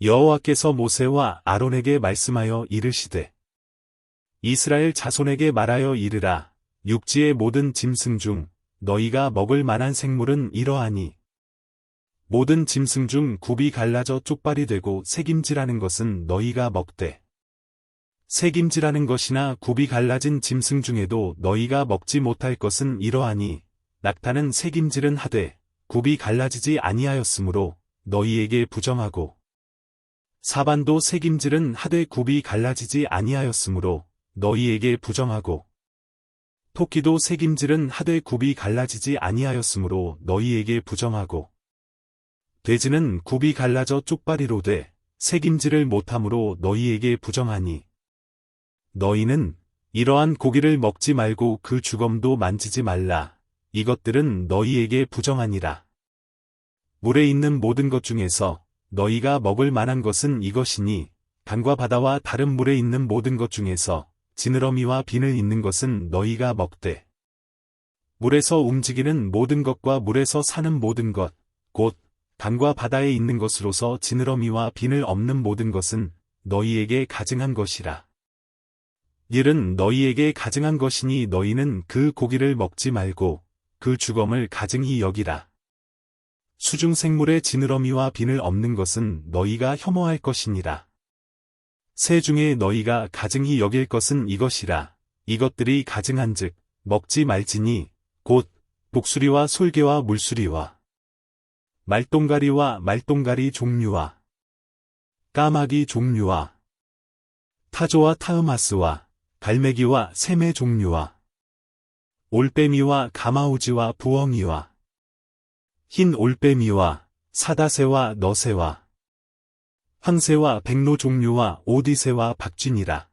여호와께서 모세와 아론에게 말씀하여 이르시되 이스라엘 자손에게 말하여 이르라. 육지의 모든 짐승 중 너희가 먹을 만한 생물은 이러하니 모든 짐승 중 굽이 갈라져 쪽발이 되고 새김질하는 것은 너희가 먹되 새김질하는 것이나 굽이 갈라진 짐승 중에도 너희가 먹지 못할 것은 이러하니 낙타는 새김질은 하되 굽이 갈라지지 아니하였으므로 너희에게 부정하고 사반도 새김질은 하되 굽이 갈라지지 아니하였으므로 너희에게 부정하고 토끼도 새김질은 하되 굽이 갈라지지 아니하였으므로 너희에게 부정하고 돼지는 굽이 갈라져 쪽발이로 돼 새김질을 못함으로 너희에게 부정하니 너희는 이러한 고기를 먹지 말고 그 주검도 만지지 말라. 이것들은 너희에게 부정하니라. 물에 있는 모든 것 중에서 너희가 먹을 만한 것은 이것이니 강과 바다와 다른 물에 있는 모든 것 중에서 지느러미와 비늘 있는 것은 너희가 먹되 물에서 움직이는 모든 것과 물에서 사는 모든 것 곧 강과 바다에 있는 것으로서 지느러미와 비늘 없는 모든 것은 너희에게 가증한 것이라. 일은 너희에게 가증한 것이니 너희는 그 고기를 먹지 말고 그 주검을 가증히 여기라. 수중 생물의 지느러미와 비늘 없는 것은 너희가 혐오할 것이니라. 새 중에 너희가 가증히 여길 것은 이것이라. 이것들이 가증한즉 먹지 말지니 곧 독수리와 솔개와 물수리와 말똥가리와 말똥가리 종류와 까마귀 종류와 타조와 타흐마스와 갈매기와 샘의 종류와 올빼미와 가마우지와 부엉이와 흰 올빼미와 사다새와 너새와 황새와 백로 종류와 오디새와 박쥐니라.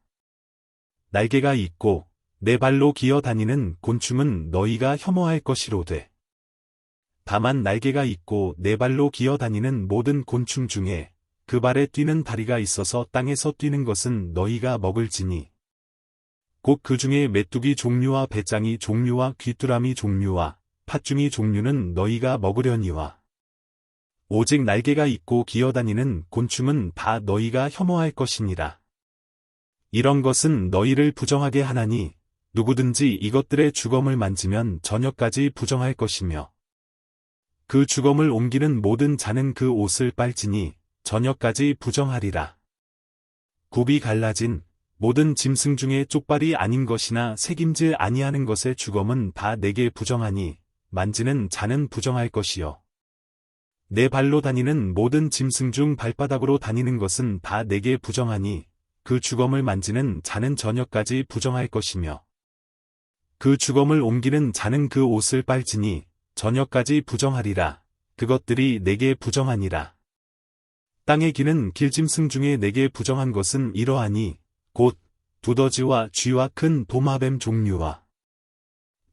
날개가 있고 네 발로 기어 다니는 곤충은 너희가 혐오할 것이로되 다만 날개가 있고 네 발로 기어 다니는 모든 곤충 중에 그 발에 뛰는 다리가 있어서 땅에서 뛰는 것은 너희가 먹을지니 곧 그 중에 메뚜기 종류와 배짱이 종류와 귀뚜라미 종류와 팥중이 종류는 너희가 먹으려니와 오직 날개가 있고 기어다니는 곤충은 다 너희가 혐오할 것이니라. 이런 것은 너희를 부정하게 하나니 누구든지 이것들의 주검을 만지면 저녁까지 부정할 것이며 그 주검을 옮기는 모든 자는 그 옷을 빨지니 저녁까지 부정하리라. 굽이 갈라진 모든 짐승 중에 쪽발이 아닌 것이나 새김질 아니하는 것의 주검은 다 내게 부정하니 만지는 자는 부정할 것이요. 네 발로 다니는 모든 짐승 중 발바닥으로 다니는 것은 다 내게 부정하니 그 주검을 만지는 자는 저녁까지 부정할 것이며 그 주검을 옮기는 자는 그 옷을 빨지니 저녁까지 부정하리라. 그것들이 내게 부정하니라. 땅에 기는 길짐승 중에 내게 부정한 것은 이러하니 곧 두더지와 쥐와 큰 도마뱀 종류와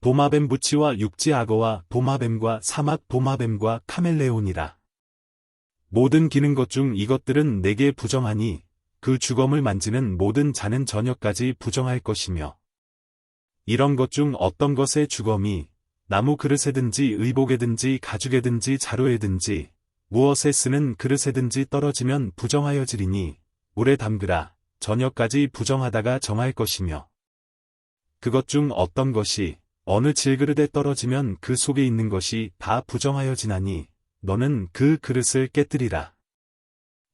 도마뱀 부치와 육지 악어와 도마뱀과 사막 도마뱀과 카멜레온이라. 모든 기는 것 중 이것들은 내게 부정하니 그 주검을 만지는 모든 자는 저녁까지 부정할 것이며 이런 것 중 어떤 것의 주검이 나무 그릇에든지 의복에든지 가죽에든지 자루에든지 무엇에 쓰는 그릇에든지 떨어지면 부정하여지리니 물에 담그라. 저녁까지 부정하다가 정할 것이며 그것 중 어떤 것이 어느 질그릇에 떨어지면 그 속에 있는 것이 다 부정하여지나니 너는 그 그릇을 깨뜨리라.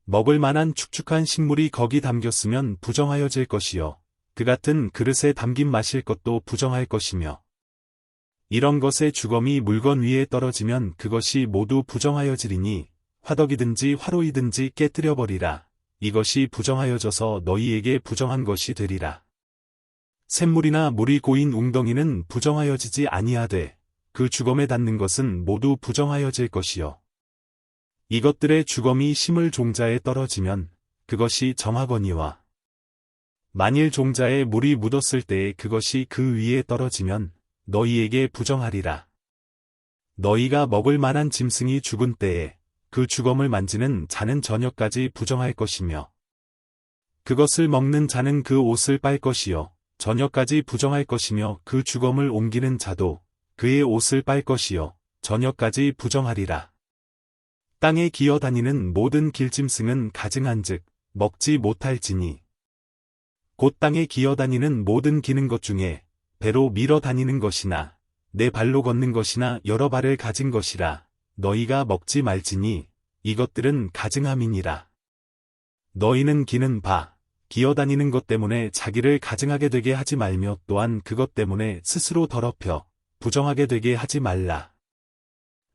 먹을 만한 축축한 식물이 거기 담겼으면 부정하여질 것이요 그 같은 그릇에 담긴 마실 것도 부정할 것이며 이런 것의 주검이 물건 위에 떨어지면 그것이 모두 부정하여지리니 화덕이든지 화로이든지 깨뜨려 버리라. 이것이 부정하여져서 너희에게 부정한 것이 되리라. 샘물이나 물이 고인 웅덩이는 부정하여지지 아니하되 그 주검에 닿는 것은 모두 부정하여질 것이요. 이것들의 주검이 심을 종자에 떨어지면 그것이 정하거니와 만일 종자에 물이 묻었을 때에 그것이 그 위에 떨어지면 너희에게 부정하리라. 너희가 먹을 만한 짐승이 죽은 때에 그 주검을 만지는 자는 저녁까지 부정할 것이며 그것을 먹는 자는 그 옷을 빨 것이요 저녁까지 부정할 것이며 그 주검을 옮기는 자도 그의 옷을 빨 것이요 저녁까지 부정하리라. 땅에 기어다니는 모든 길짐승은 가증한즉 먹지 못할지니 곧 땅에 기어다니는 모든 기는 것 중에 배로 밀어 다니는 것이나 내 발로 걷는 것이나 여러 발을 가진 것이라 너희가 먹지 말지니 이것들은 가증함이니라. 너희는 기는 바 기어다니는 것 때문에 자기를 가증하게 되게 하지 말며 또한 그것 때문에 스스로 더럽혀 부정하게 되게 하지 말라.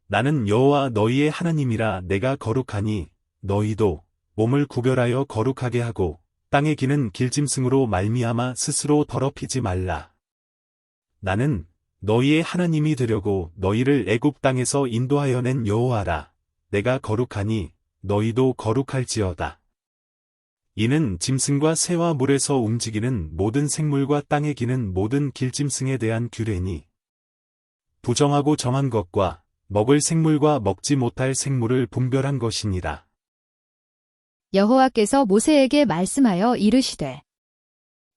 나는 여호와 너희의 하나님이라. 내가 거룩하니 너희도 몸을 구별하여 거룩하게 하고 땅에 기는 길짐승으로 말미암아 스스로 더럽히지 말라. 나는 너희의 하나님이 되려고 너희를 애굽 땅에서 인도하여 낸 여호와라. 내가 거룩하니 너희도 거룩할지어다. 이는 짐승과 새와 물에서 움직이는 모든 생물과 땅에 기는 모든 길짐승에 대한 규례니 부정하고 정한 것과 먹을 생물과 먹지 못할 생물을 분별한 것이니라. 여호와께서 모세에게 말씀하여 이르시되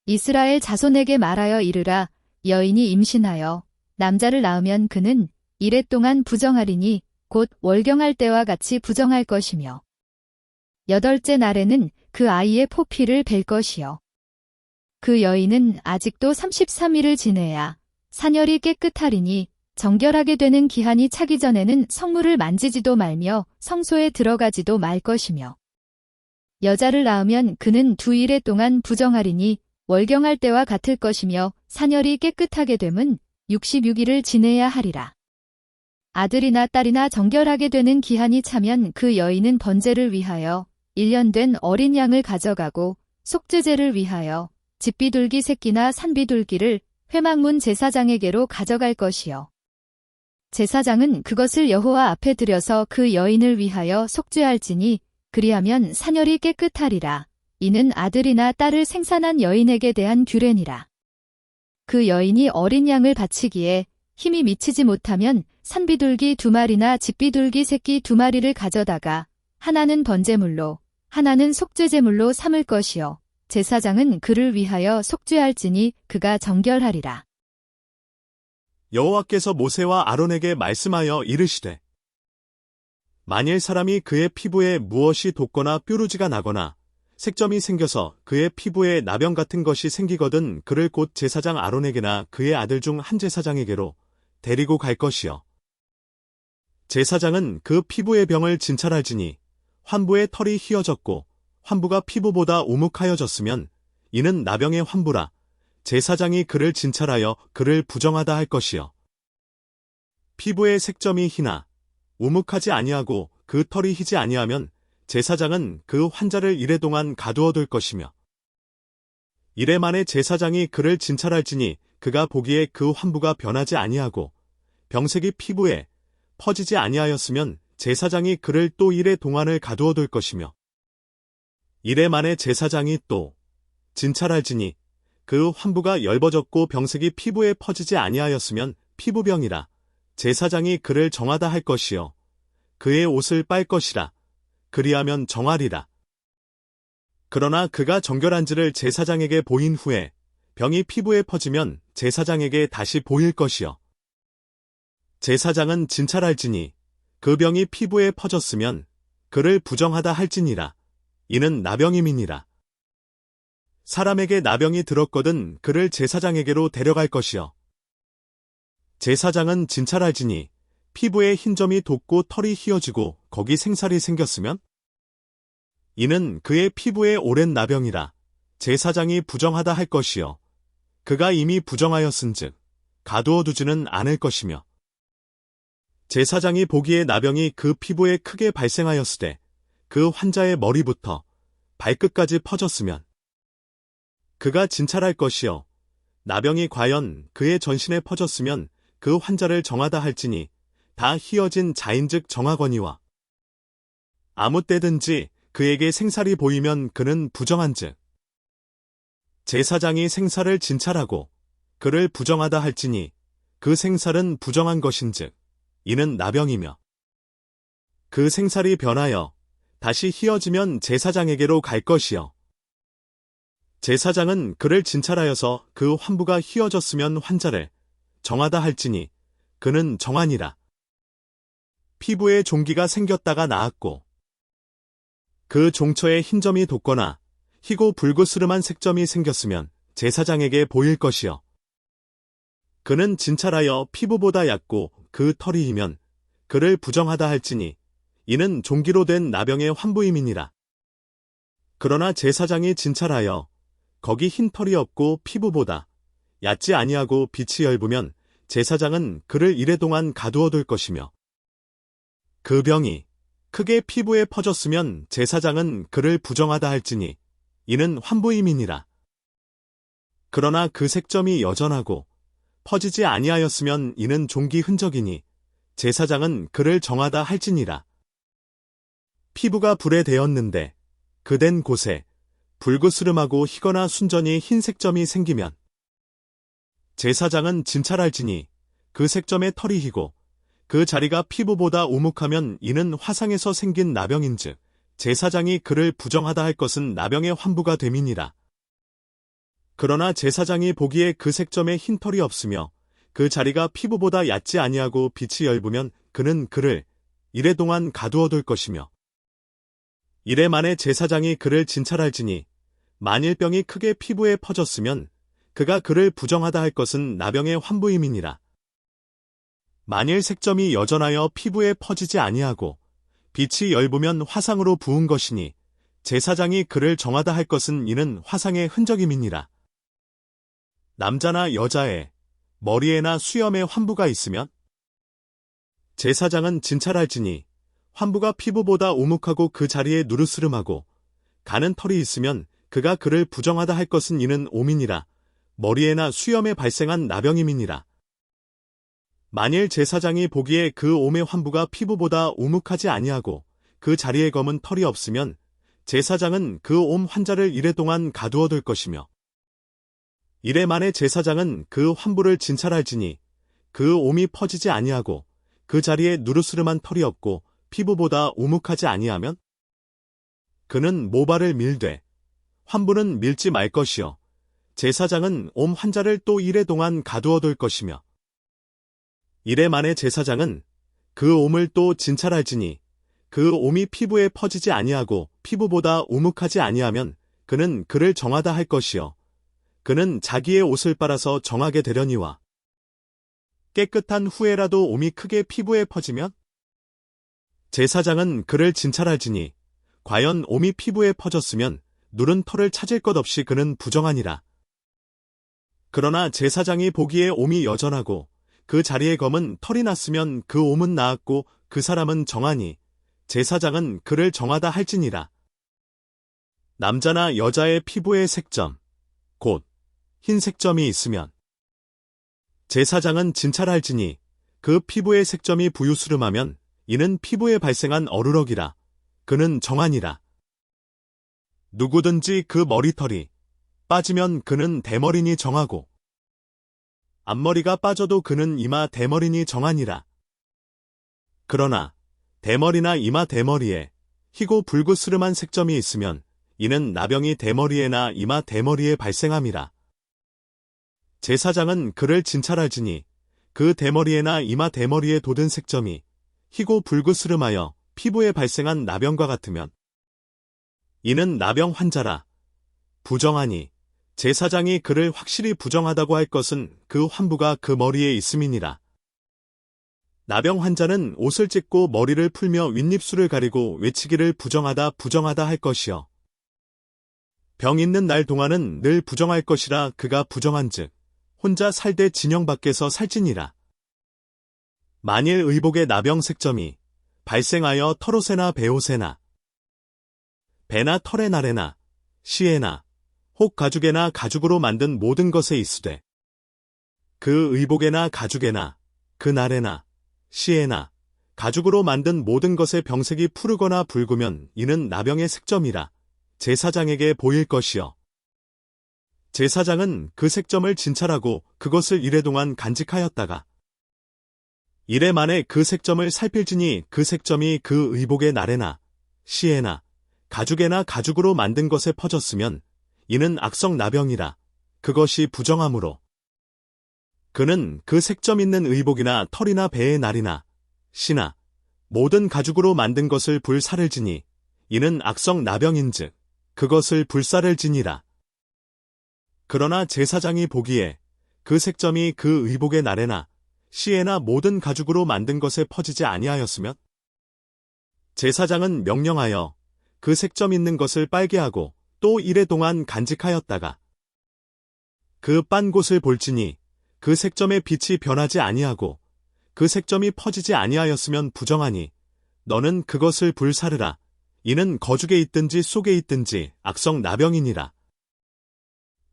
이스라엘 자손에게 말하여 이르라. 여인이 임신하여 남자를 낳으면 그는 이레 동안 부정하리니 곧 월경할 때와 같이 부정할 것이며 8째 날에는 그 아이의 포피를 벨 것이요. 그 여인은 아직도 33일을 지내야 산열이 깨끗하리니 정결하게 되는 기한이 차기 전에는 성물을 만지지도 말며 성소에 들어가지도 말 것이며 여자를 낳으면 그는 2일 동안 부정하리니 월경할 때와 같을 것이며 산열이 깨끗하게 됨은 66일을 지내야 하리라. 아들이나 딸이나 정결하게 되는 기한이 차면 그 여인은 번제를 위하여 1년 된 어린 양을 가져가고 속죄제를 위하여 집비둘기 새끼나 산비둘기를 회막문 제사장에게로 가져갈 것이요. 제사장은 그것을 여호와 앞에 들여서 그 여인을 위하여 속죄할지니 그리하면 산열이 깨끗하리라. 이는 아들이나 딸을 생산한 여인에게 대한 규례니라. 그 여인이 어린 양을 바치기에 힘이 미치지 못하면 산비둘기 2마리나 집비둘기 새끼 2마리를 가져다가 하나는 번제물로 하나는 속죄제물로 삼을 것이요. 제사장은 그를 위하여 속죄할지니 그가 정결하리라. 여호와께서 모세와 아론에게 말씀하여 이르시되 만일 사람이 그의 피부에 무엇이 돋거나 뾰루지가 나거나 색점이 생겨서 그의 피부에 나병 같은 것이 생기거든 그를 곧 제사장 아론에게나 그의 아들 중 한 제사장에게로 데리고 갈 것이요. 제사장은 그 피부의 병을 진찰할지니 환부의 털이 휘어졌고 환부가 피부보다 우묵하여졌으면 이는 나병의 환부라. 제사장이 그를 진찰하여 그를 부정하다 할 것이요. 피부의 색점이 희나 우묵하지 아니하고 그 털이 희지 아니하면 제사장은 그 환자를 이레 동안 가두어둘 것이며 이레 만에 제사장이 그를 진찰할지니 그가 보기에 그 환부가 변하지 아니하고 병색이 피부에 퍼지지 아니하였으면 제사장이 그를 또 이레 동안을 가두어둘 것이며 이레 만에 제사장이 또 진찰할지니 그 환부가 엷어졌고 병색이 피부에 퍼지지 아니하였으면 피부병이라. 제사장이 그를 정하다 할 것이요. 그의 옷을 빨 것이라. 그리하면 정하리라. 그러나 그가 정결한지를 제사장에게 보인 후에 병이 피부에 퍼지면 제사장에게 다시 보일 것이요. 제사장은 진찰할지니 그 병이 피부에 퍼졌으면 그를 부정하다 할지니라. 이는 나병임이니라. 사람에게 나병이 들었거든 그를 제사장에게로 데려갈 것이요. 제사장은 진찰할지니 피부에 흰 점이 돋고 털이 휘어지고 거기 생살이 생겼으면 이는 그의 피부에 오랜 나병이라. 제사장이 부정하다 할 것이요. 그가 이미 부정하였은즉 가두어 두지는 않을 것이며 제사장이 보기에 나병이 그 피부에 크게 발생하였으되 그 환자의 머리부터 발끝까지 퍼졌으면 그가 진찰할 것이요. 나병이 과연 그의 전신에 퍼졌으면 그 환자를 정하다 할지니 다 희어진 자인즉 정하거니와 아무 때든지 그에게 생살이 보이면 그는 부정한즉 제사장이 생살을 진찰하고 그를 부정하다 할지니 그 생살은 부정한 것인즉 이는 나병이며 그 생살이 변하여 다시 희어지면 제사장에게로 갈 것이요. 제사장은 그를 진찰하여서 그 환부가 희어졌으면 환자를 정하다 할지니 그는 정하니라. 피부에 종기가 생겼다가 나았고 그 종처에 흰점이 돋거나 희고 불그스름한 색점이 생겼으면 제사장에게 보일 것이요. 그는 진찰하여 피부보다 얕고 그 털이 희면 그를 부정하다 할지니 이는 종기로 된 나병의 환부임이니라. 그러나 제사장이 진찰하여 거기 흰 털이 없고 피부보다 얕지 아니하고 빛이 엷으면 제사장은 그를 이래 동안 가두어둘 것이며 그 병이 크게 피부에 퍼졌으면 제사장은 그를 부정하다 할지니 이는 환부임이니라. 그러나 그 색점이 여전하고 퍼지지 아니하였으면 이는 종기 흔적이니 제사장은 그를 정하다 할지니라. 피부가 불에 대었는데 그 된 곳에 불그스름하고 희거나 순전히 흰 색점이 생기면 제사장은 진찰할지니 그 색점의 털이 희고 그 자리가 피부보다 오묵하면 이는 화상에서 생긴 나병인즉 제사장이 그를 부정하다 할 것은 나병의 환부가 됨이니라. 그러나 제사장이 보기에 그 색점에 흰 털이 없으며 그 자리가 피부보다 얕지 아니하고 빛이 엷으면 그는 그를 이래 동안 가두어둘 것이며 이래 만에 제사장이 그를 진찰할지니 만일 병이 크게 피부에 퍼졌으면 그가 그를 부정하다 할 것은 나병의 환부임이니라. 만일 색점이 여전하여 피부에 퍼지지 아니하고 빛이 엷으면 화상으로 부은 것이니 제사장이 그를 정하다 할 것은 이는 화상의 흔적임이니라. 남자나 여자의 머리에나 수염에 환부가 있으면 제사장은 진찰할지니 환부가 피부보다 오묵하고 그 자리에 누르스름하고 가는 털이 있으면 그가 그를 부정하다 할 것은 이는 오민이라. 머리에나 수염에 발생한 나병임이니라. 만일 제사장이 보기에 그 옴의 환부가 피부보다 오묵하지 아니하고 그 자리에 검은 털이 없으면 제사장은 그 옴 환자를 이래 동안 가두어둘 것이며 이래 만에 제사장은 그 환부를 진찰할지니 그 옴이 퍼지지 아니하고 그 자리에 누르스름한 털이 없고 피부보다 오묵하지 아니하면 그는 모발을 밀되 환부는 밀지 말 것이요 제사장은 옴 환자를 또 이래 동안 가두어둘 것이며 이래 만에 제사장은 그 옴을 또 진찰할지니 그 옴이 피부에 퍼지지 아니하고 피부보다 오묵하지 아니하면 그는 그를 정하다 할 것이요 그는 자기의 옷을 빨아서 정하게 되려니와 깨끗한 후에라도 옴이 크게 피부에 퍼지면 제사장은 그를 진찰할지니 과연 옴이 피부에 퍼졌으면 누른 털을 찾을 것 없이 그는 부정하니라. 그러나 제사장이 보기에 옴이 여전하고 그 자리에 검은 털이 났으면 그 옴은 나았고 그 사람은 정하니 제사장은 그를 정하다 할지니라. 남자나 여자의 피부에 색점, 곧 흰 색점이 있으면 제사장은 진찰할지니 그 피부의 색점이 부유스름하면 이는 피부에 발생한 어루럭이라. 그는 정하니라. 누구든지 그 머리털이 빠지면 그는 대머리니 정하고 앞머리가 빠져도 그는 이마 대머리니 정하니라. 그러나 대머리나 이마 대머리에 희고 불그스름한 색점이 있으면 이는 나병이 대머리에나 이마 대머리에 발생함이라. 제사장은 그를 진찰할지니 그 대머리에나 이마 대머리에 돋은 색점이 희고 불그스름하여 피부에 발생한 나병과 같으면 이는 나병 환자라. 부정하니 제사장이 그를 확실히 부정하다고 할 것은 그 환부가 그 머리에 있음이니라. 나병 환자는 옷을 찢고 머리를 풀며 윗입술을 가리고 외치기를 부정하다 부정하다 할 것이요. 병 있는 날 동안은 늘 부정할 것이라. 그가 부정한즉 혼자 살되 진영 밖에서 살지니라. 만일 의복의 나병 색점이 발생하여 털옷에나 베옷에나 배나 털의 날에나 시에나 혹 가죽에나 가죽으로 만든 모든 것에 있으되 그 의복에나 가죽에나 그 날에나 시에나 가죽으로 만든 모든 것의 병색이 푸르거나 붉으면 이는 나병의 색점이라. 제사장에게 보일 것이요 제사장은 그 색점을 진찰하고 그것을 이래 동안 간직하였다가 이래 만에 그 색점을 살필지니 그 색점이 그 의복의 날에나 시에나 가죽에나 가죽으로 만든 것에 퍼졌으면 이는 악성 나병이라. 그것이 부정함으로 그는 그 색점 있는 의복이나 털이나 배의 날이나 시나 모든 가죽으로 만든 것을 불사를 지니 이는 악성 나병인즉 그것을 불사를 지니라. 그러나 제사장이 보기에 그 색점이 그 의복의 날에나 시에나 모든 가죽으로 만든 것에 퍼지지 아니하였으면 제사장은 명령하여 그 색점 있는 것을 빨게 하고 또 이레 동안 간직하였다가 그 빤 곳을 볼지니 그 색점의 빛이 변하지 아니하고 그 색점이 퍼지지 아니하였으면 부정하니 너는 그것을 불사르라. 이는 거죽에 있든지 속에 있든지 악성 나병이니라.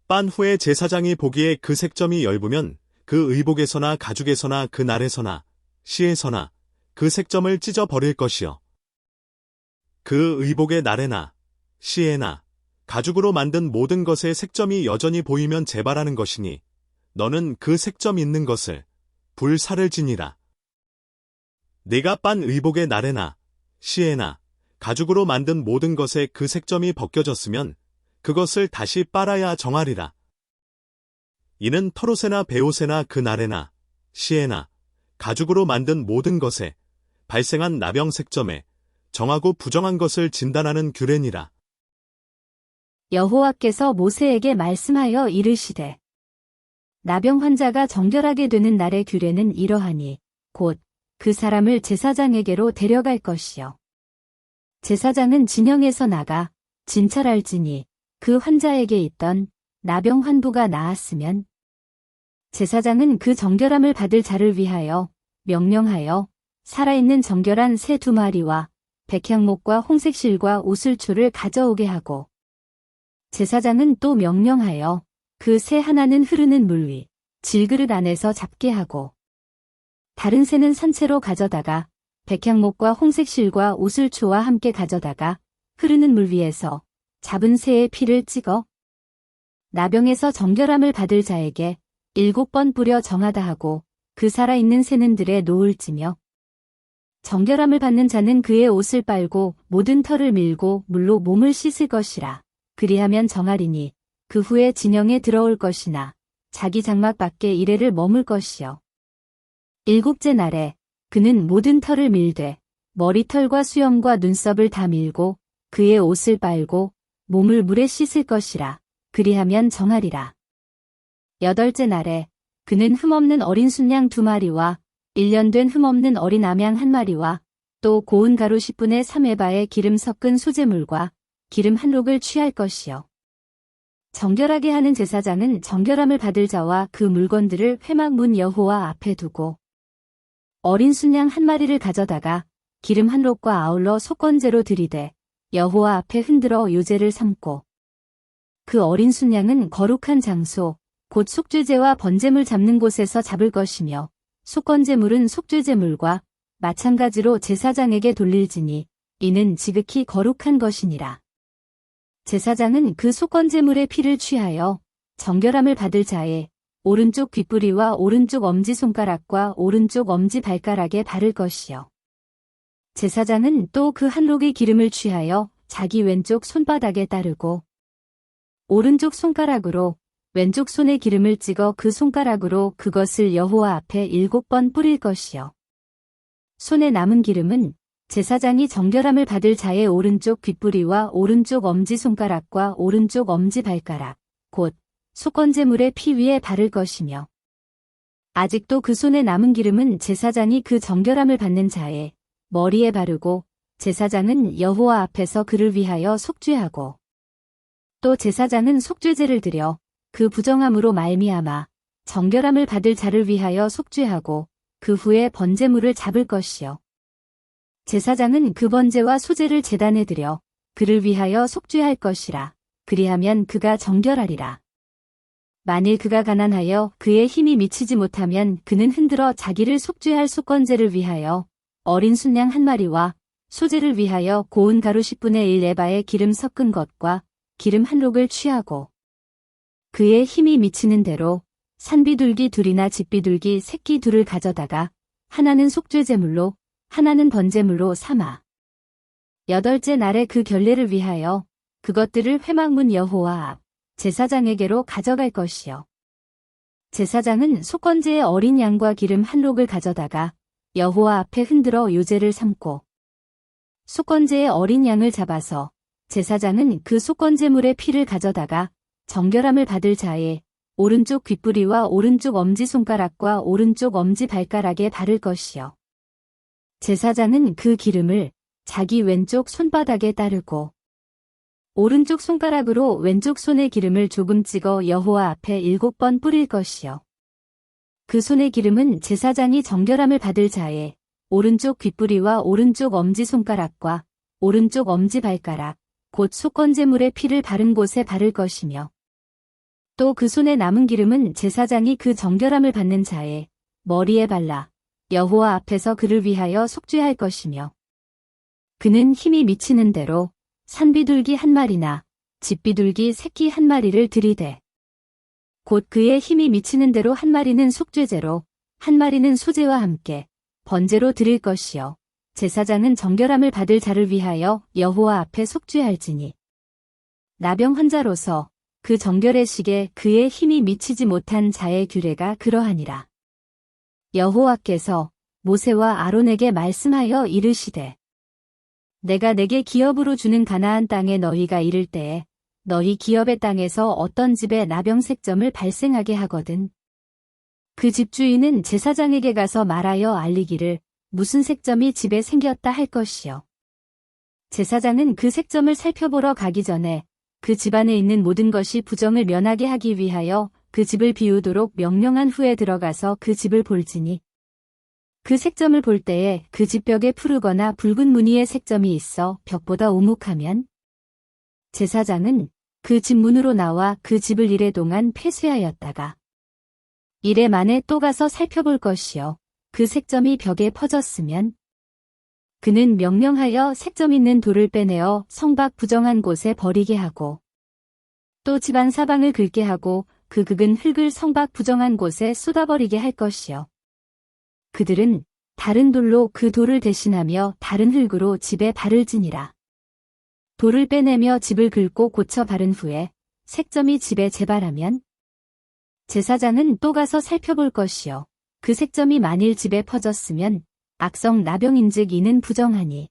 빤 후에 제사장이 보기에 그 색점이 엷으면 그 의복에서나 가죽에서나 그 날에서나 시에서나 그 색점을 찢어 버릴 것이요. 그 의복의 날에나 시에나 가죽으로 만든 모든 것에 색점이 여전히 보이면 재발하는 것이니 너는 그 색점 있는 것을 불사를 지니라. 네가 빤 의복의 날에나 시에나 가죽으로 만든 모든 것에 그 색점이 벗겨졌으면 그것을 다시 빨아야 정하리라. 이는 털옷에나 베옷에나 그 날에나 시에나 가죽으로 만든 모든 것에 발생한 나병 색점에 정하고 부정한 것을 진단하는 규례니라. 여호와께서 모세에게 말씀하여 이르시되 나병 환자가 정결하게 되는 날의 규례는 이러하니 곧 그 사람을 제사장에게로 데려갈 것이요. 제사장은 진영에서 나가 진찰할지니 그 환자에게 있던 나병 환부가 나았으면 제사장은 그 정결함을 받을 자를 위하여 명령하여 살아있는 정결한 새 2마리와 백향목과 홍색실과 오슬초를 가져오게 하고 제사장은 또 명령하여 그 새 하나는 흐르는 물 위 질그릇 안에서 잡게 하고 다른 새는 산채로 가져다가 백향목과 홍색실과 오슬초와 함께 가져다가 흐르는 물 위에서 잡은 새의 피를 찍어 나병에서 정결함을 받을 자에게 7번 뿌려 정하다 하고 그 살아있는 새는들에 놓을지며 정결함을 받는 자는 그의 옷을 빨고 모든 털을 밀고 물로 몸을 씻을 것이라. 그리하면 정하리니 그 후에 진영에 들어올 것이나 자기 장막 밖에 이레를 머물 것이요. 7째 날에 그는 모든 털을 밀되 머리털과 수염과 눈썹을 다 밀고 그의 옷을 빨고 몸을 물에 씻을 것이라. 그리하면 정하리라. 8째 날에 그는 흠없는 어린 순양 2마리와 1년 된 흠없는 어린 암양 1마리와 또 고운 가루 10분의 3에바에 기름 섞은 소재물과 기름 1록을 취할 것이요. 정결하게 하는 제사장은 정결함을 받을 자와 그 물건들을 회막문 여호와 앞에 두고 어린 순양 1마리를 가져다가 기름 1록과 아울러 속건제로 들이되 여호와 앞에 흔들어 요제를 삼고 그 어린 순양은 거룩한 장소 곧 속죄제와 번제물 잡는 곳에서 잡을 것이며 속건제물은 속죄제물과 마찬가지로 제사장에게 돌릴지니 이는 지극히 거룩한 것이니라. 제사장은 그 속건제물의 피를 취하여 정결함을 받을 자의 오른쪽 귓뿌리와 오른쪽 엄지손가락과 오른쪽 엄지발가락에 바를 것이요. 제사장은 또 그 1록의 기름을 취하여 자기 왼쪽 손바닥에 따르고 오른쪽 손가락으로 왼쪽 손에 기름을 찍어 그 손가락으로 그것을 여호와 앞에 7번 뿌릴 것이요. 손에 남은 기름은 제사장이 정결함을 받을 자의 오른쪽 귓뿌리와 오른쪽 엄지손가락과 오른쪽 엄지발가락, 곧 속건제물의 피 위에 바를 것이며 아직도 그 손에 남은 기름은 제사장이 그 정결함을 받는 자의 머리에 바르고 제사장은 여호와 앞에서 그를 위하여 속죄하고 또 제사장은 속죄제를 드려 그 부정함으로 말미암아 정결함을 받을 자를 위하여 속죄하고 그 후에 번제물을 잡을 것이요. 제사장은 그 번제와 소제를 제단에 드려 그를 위하여 속죄할 것이라. 그리하면 그가 정결하리라. 만일 그가 가난하여 그의 힘이 미치지 못하면 그는 흔들어 자기를 속죄할 속건제를 위하여 어린 순양 1마리와 소제를 위하여 고운 가루 10분의 1 에바에 기름 섞은 것과 기름 1록을 취하고 그의 힘이 미치는 대로 산비둘기 2이나 집비둘기 새끼 2를 가져다가 하나는 속죄제물로 하나는 번제물로 삼아 8째 날에 그 결례를 위하여 그것들을 회막문 여호와 앞 제사장에게로 가져갈 것이요. 제사장은 속건제의 어린 양과 기름 1록을 가져다가 여호와 앞에 흔들어 요제를 삼고 속건제의 어린 양을 잡아서 제사장은 그 속건제물의 피를 가져다가 정결함을 받을 자의 오른쪽 귓부리와 오른쪽 엄지손가락과 오른쪽 엄지발가락에 바를 것이요. 제사장은 그 기름을 자기 왼쪽 손바닥에 따르고 오른쪽 손가락으로 왼쪽 손의 기름을 조금 찍어 여호와 앞에 7번 뿌릴 것이요. 그 손의 기름은 제사장이 정결함을 받을 자의 오른쪽 귓부리와 오른쪽 엄지손가락과 오른쪽 엄지발가락, 곧 속건제물의 피를 바른 곳에 바를 것이며 또 그 손에 남은 기름은 제사장이 그 정결함을 받는 자의 머리에 발라 여호와 앞에서 그를 위하여 속죄할 것이며 그는 힘이 미치는 대로 산비둘기 한 마리나 집비둘기 새끼 한 마리를 들이되 곧 그의 힘이 미치는 대로 한 마리는 속죄제로 한 마리는 소제와 함께 번제로 드릴 것이요 제사장은 정결함을 받을 자를 위하여 여호와 앞에 속죄할지니 나병 환자로서 그 정결의 시기에 그의 힘이 미치지 못한 자의 규례가 그러하니라. 여호와께서 모세와 아론에게 말씀하여 이르시되 내가 내게 기업으로 주는 가나안 땅에 너희가 이를 때에 너희 기업의 땅에서 어떤 집에 나병 색점을 발생하게 하거든 그 집주인은 제사장에게 가서 말하여 알리기를 무슨 색점이 집에 생겼다 할 것이요. 제사장은 그 색점을 살펴보러 가기 전에 그 집안에 있는 모든 것이 부정을 면하게 하기 위하여 그 집을 비우도록 명령한 후에 들어가서 그 집을 볼지니 그 색점을 볼 때에 그 집 벽에 푸르거나 붉은 무늬의 색점이 있어 벽보다 오목하면 제사장은 그 집 문으로 나와 그 집을 이래 동안 폐쇄하였다가 이래 만에 또 가서 살펴볼 것이요. 그 색점이 벽에 퍼졌으면 그는 명령하여 색점 있는 돌을 빼내어 성밖 부정한 곳에 버리게 하고 또 집안 사방을 긁게 하고 그 긁은 흙을 성밖 부정한 곳에 쏟아버리게 할 것이요. 그들은 다른 돌로 그 돌을 대신하며 다른 흙으로 집에 발을 지니라. 돌을 빼내며 집을 긁고 고쳐 바른 후에 색점이 집에 재발하면 제사장은 또 가서 살펴볼 것이요. 그 색점이 만일 집에 퍼졌으면 악성 나병인즉 이는 부정하니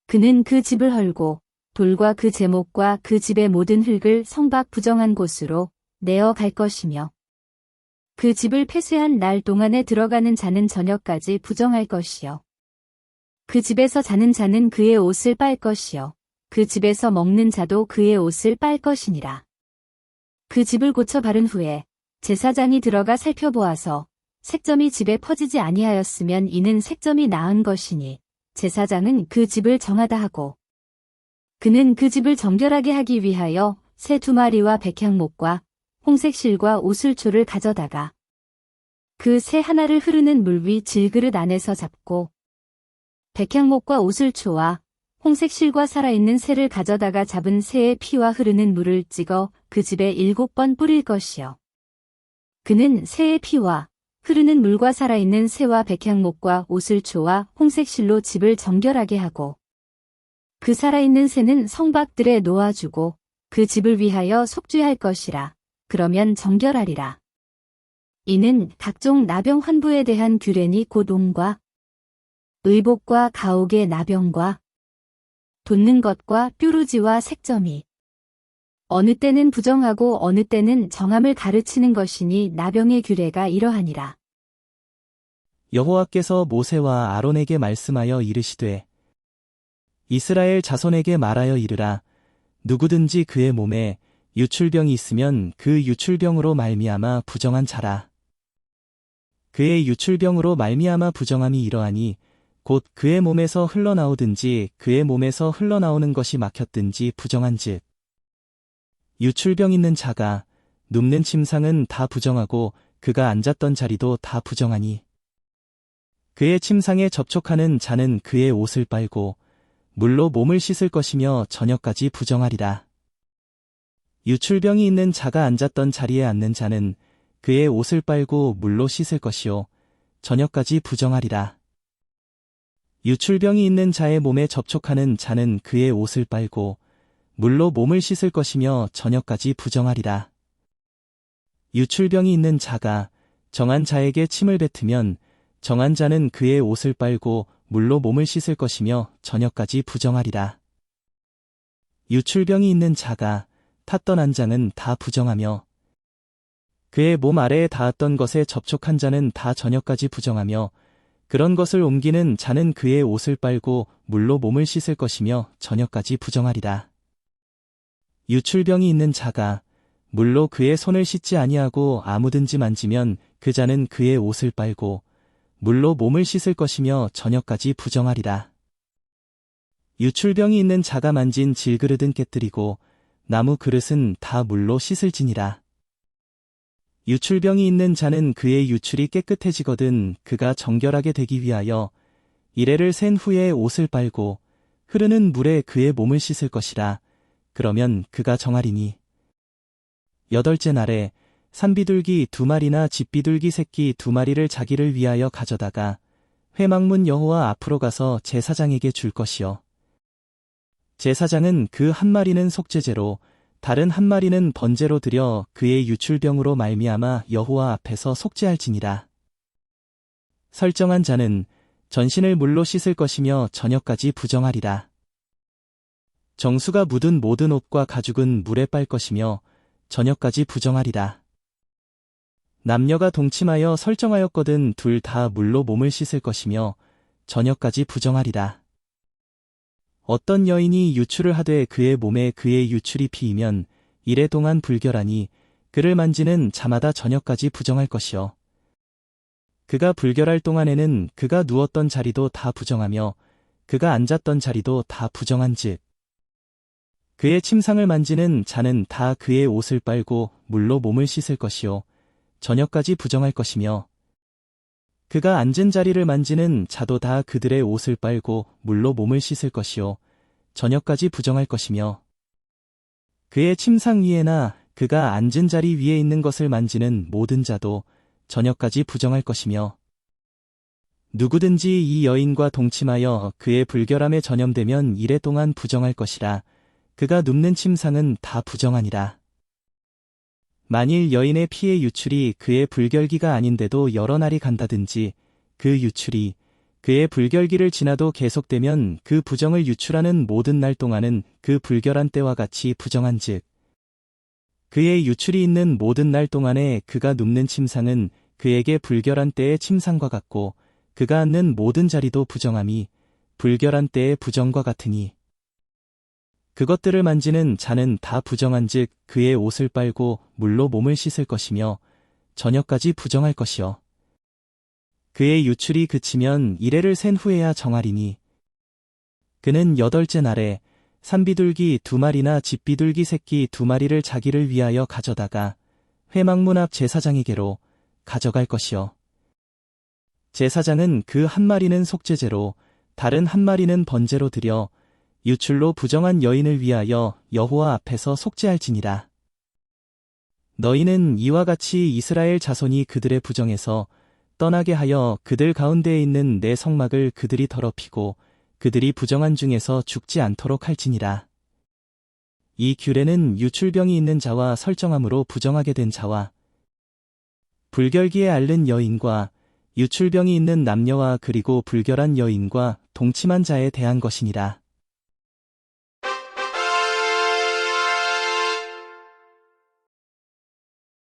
그는 그 집을 헐고 돌과 그 제목과 그 집의 모든 흙을 성밖 부정한 곳으로 내어 갈 것이며 그 집을 폐쇄한 날 동안에 들어가는 자는 저녁까지 부정할 것이요. 그 집에서 자는 자는 그의 옷을 빨 것이요. 그 집에서 먹는 자도 그의 옷을 빨 것이니라. 그 집을 고쳐 바른 후에 제사장이 들어가 살펴보아서 색점이 집에 퍼지지 아니하였으면 이는 색점이 나은 것이니 제사장은 그 집을 정하다 하고 그는 그 집을 정결하게 하기 위하여 새 2마리와 백향목과 홍색 실과 오슬초를 가져다가 그 새 하나를 흐르는 물 위 질그릇 안에서 잡고 백향목과 오슬초와 홍색 실과 살아있는 새를 가져다가 잡은 새의 피와 흐르는 물을 찍어 그 집에 7번 뿌릴 것이요. 그는 새의 피와 흐르는 물과 살아있는 새와 백향목과 오슬초와 홍색실로 집을 정결하게 하고 그 살아있는 새는 성박들에 놓아주고 그 집을 위하여 속죄할 것이라. 그러면 정결하리라. 이는 각종 나병 환부에 대한 규례니 곧 옹과 의복과 가옥의 나병과 돋는 것과 뾰루지와 색점이 어느 때는 부정하고 어느 때는 정함을 가르치는 것이니 나병의 규례가 이러하니라. 여호와께서 모세와 아론에게 말씀하여 이르시되 이스라엘 자손에게 말하여 이르라. 누구든지 그의 몸에 유출병이 있으면 그 유출병으로 말미암아 부정한 자라. 그의 유출병으로 말미암아 부정함이 이러하니 곧 그의 몸에서 흘러나오든지 그의 몸에서 흘러나오는 것이 막혔든지 부정한즉 유출병 있는 자가 눕는 침상은 다 부정하고 그가 앉았던 자리도 다 부정하니 그의 침상에 접촉하는 자는 그의 옷을 빨고 물로 몸을 씻을 것이며 저녁까지 부정하리라. 유출병이 있는 자가 앉았던 자리에 앉는 자는 그의 옷을 빨고 물로 씻을 것이요 저녁까지 부정하리라. 유출병이 있는 자의 몸에 접촉하는 자는 그의 옷을 빨고 물로 몸을 씻을 것이며 저녁까지 부정하리라. 유출병이 있는 자가 정한 자에게 침을 뱉으면 정한 자는 그의 옷을 빨고 물로 몸을 씻을 것이며 저녁까지 부정하리라. 유출병이 있는 자가 탔던 안장은 다 부정하며 그의 몸 아래에 닿았던 것에 접촉한 자는 다 저녁까지 부정하며 그런 것을 옮기는 자는 그의 옷을 빨고 물로 몸을 씻을 것이며 저녁까지 부정하리라. 유출병이 있는 자가 물로 그의 손을 씻지 아니하고 아무든지 만지면 그 자는 그의 옷을 빨고 물로 몸을 씻을 것이며 저녁까지 부정하리라. 유출병이 있는 자가 만진 질그릇은 깨뜨리고 나무 그릇은 다 물로 씻을지니라. 유출병이 있는 자는 그의 유출이 깨끗해지거든 그가 정결하게 되기 위하여 이레를 센 후에 옷을 빨고 흐르는 물에 그의 몸을 씻을 것이라. 그러면 그가 정하리니. 8째 날에 산비둘기 2마리나 집비둘기 새끼 2마리를 자기를 위하여 가져다가 회막문 여호와 앞으로 가서 제사장에게 줄 것이요. 제사장은 그 1마리는 속죄제로 다른 1마리는 번제로 드려 그의 유출병으로 말미암아 여호와 앞에서 속죄할지니라. 설정한 자는 전신을 물로 씻을 것이며 저녁까지 부정하리라. 정수가 묻은 모든 옷과 가죽은 물에 빨 것이며 저녁까지 부정하리라. 남녀가 동침하여 설정하였거든 둘 다 물로 몸을 씻을 것이며 저녁까지 부정하리라. 어떤 여인이 유출을 하되 그의 몸에 그의 유출이 피이면 이래 동안 불결하니 그를 만지는 자마다 저녁까지 부정할 것이요. 그가 불결할 동안에는 그가 누웠던 자리도 다 부정하며 그가 앉았던 자리도 다 부정한즉 그의 침상을 만지는 자는 다 그의 옷을 빨고 물로 몸을 씻을 것이요 저녁까지 부정할 것이며 그가 앉은 자리를 만지는 자도 다 그들의 옷을 빨고 물로 몸을 씻을 것이요 저녁까지 부정할 것이며 그의 침상 위에나 그가 앉은 자리 위에 있는 것을 만지는 모든 자도 저녁까지 부정할 것이며 누구든지 이 여인과 동침하여 그의 불결함에 전염되면 이래 동안 부정할 것이라. 그가 눕는 침상은 다 부정하니라. 만일 여인의 피의 유출이 그의 불결기가 아닌데도 여러 날이 간다든지 그 유출이 그의 불결기를 지나도 계속되면 그 부정을 유출하는 모든 날 동안은 그 불결한 때와 같이 부정한즉 그의 유출이 있는 모든 날 동안에 그가 눕는 침상은 그에게 불결한 때의 침상과 같고 그가 앉는 모든 자리도 부정함이 불결한 때의 부정과 같으니 그것들을 만지는 자는 다 부정한즉 그의 옷을 빨고 물로 몸을 씻을 것이며 저녁까지 부정할 것이요. 그의 유출이 그치면 이레를 센 후에야 정하리니 그는 8째 날에 산비둘기 2마리나 집비둘기 새끼 2마리를 자기를 위하여 가져다가 회막문 앞 제사장에게로 가져갈 것이요. 제사장은 그 1마리는 속죄제로 다른 1마리는 번제로 드려 유출로 부정한 여인을 위하여 여호와 앞에서 속죄할지니라. 너희는 이와 같이 이스라엘 자손이 그들의 부정에서 떠나게 하여 그들 가운데에 있는 내 성막을 그들이 더럽히고 그들이 부정한 중에서 죽지 않도록 할지니라. 이 규례는 유출병이 있는 자와 설정함으로 부정하게 된 자와 불결기에 앓는 여인과 유출병이 있는 남녀와 그리고 불결한 여인과 동침한 자에 대한 것이니라.